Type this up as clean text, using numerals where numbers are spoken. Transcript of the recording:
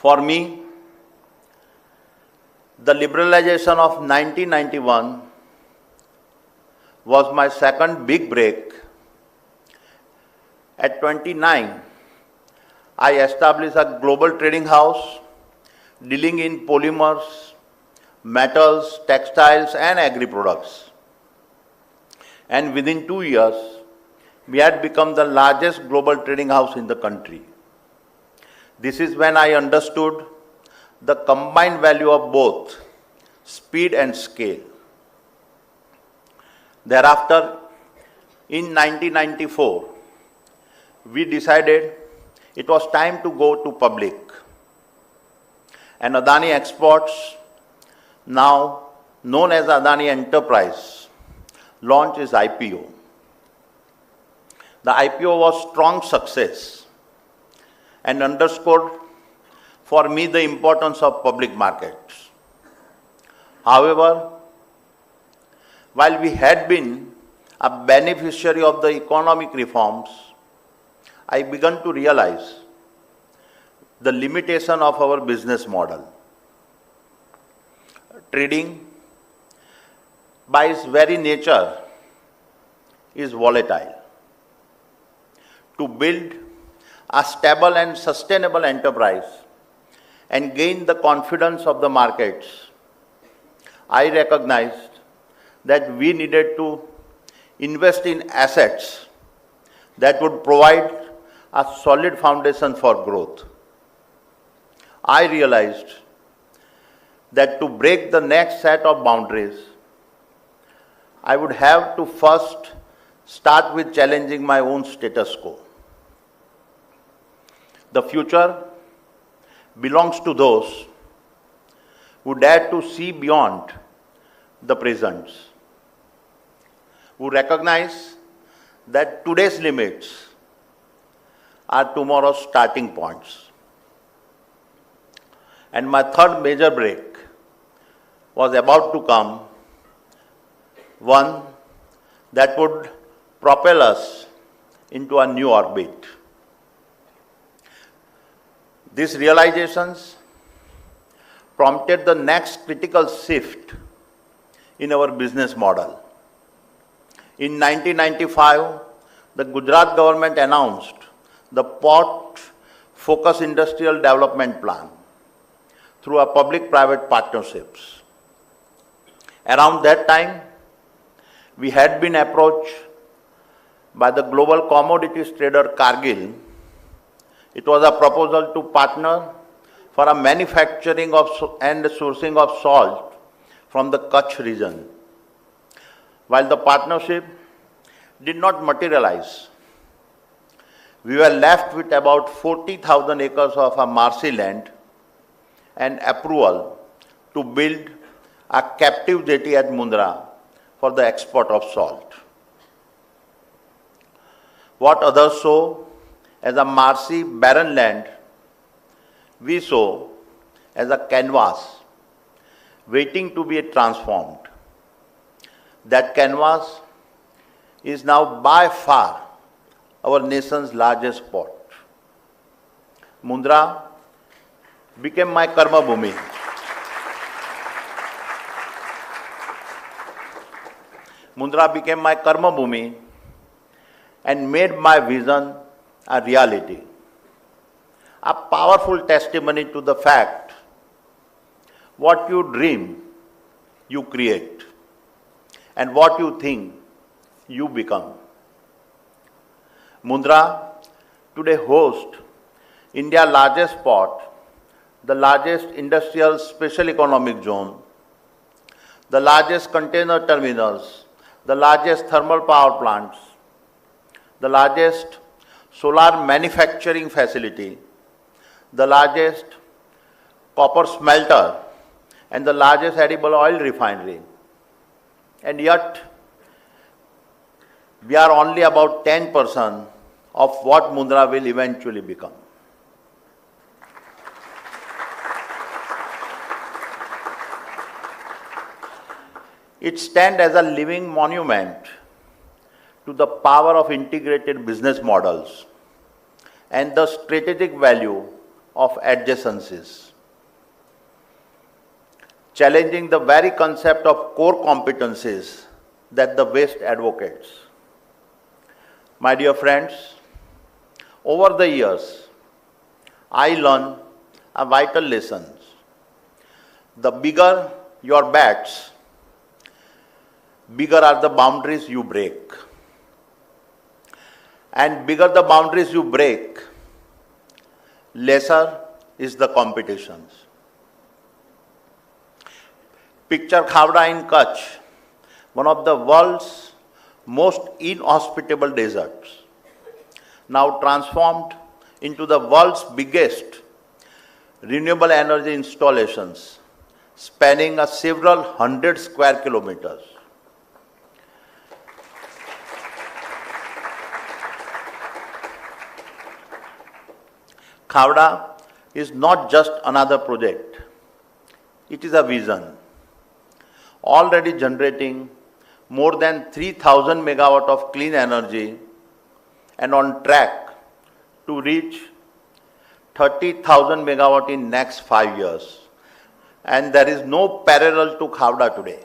For me, the liberalization of 1991 was my second big break. At 29, I established a global trading house dealing in polymers, metals, textiles and agri-products. And within 2 years, we had become the largest global trading house in the country. This is when I understood the combined value of both speed and scale. Thereafter, in 1994, we decided it was time to go to public. And Adani Exports, now known as Adani Enterprise, launched its IPO. The IPO was strong success and underscored for me the importance of public markets. However, while we had been a beneficiary of the economic reforms, I began to realize the limitation of our business model. Trading, by its very nature, is volatile. To build a stable and sustainable enterprise and gain the confidence of the markets, I recognized that we needed to invest in assets that would provide a solid foundation for growth. I realized that to break the next set of boundaries, I would have to first start with challenging my own status quo. The future belongs to those who dare to see beyond the presents, who recognize that today's limits are tomorrow's starting points. And my third major break was about to come, one that would propel us into a new orbit. These realizations prompted the next critical shift in our business model. In 1995, the Gujarat government announced the Port Focus Industrial Development Plan through a public-private partnerships. Around that time, we had been approached by the global commodities trader Cargill. It was a proposal to partner for a manufacturing of and sourcing of salt from the Kutch region. While the partnership did not materialize, we were left with about 40,000 acres of a marshy land and approval to build a captive jetty at Mundra for the export of salt. What others saw as a marshy, barren land, we saw as a canvas waiting to be transformed. That canvas is now by far our nation's largest port. Mundra became my Karmabhoomi. Mundra became my Karmabhoomi and made my vision a reality. A powerful testimony to the fact, what you dream, you create, and what you think, you become. Mundra today hosts India's largest port, the largest industrial special economic zone, the largest container terminals, the largest thermal power plants, the largest solar manufacturing facility, the largest copper smelter, and the largest edible oil refinery. And yet, we are only about 10% of what Mundra will eventually become. It stands as a living monument to the power of integrated business models and the strategic value of adjacencies, challenging the very concept of core competencies that the West advocates. My dear friends, over the years, I learned a vital lesson. The bigger your bets, bigger are the boundaries you break. And bigger the boundaries you break, lesser is the competitions. Picture Khavda in Kutch, one of the world's most inhospitable deserts, now transformed into the world's biggest renewable energy installations, spanning a several hundred square kilometers. Khavda is not just another project, it is a vision, already generating more than 3,000 megawatt of clean energy and on track to reach 30,000 megawatt in next 5 years. And there is no parallel to Khavda today.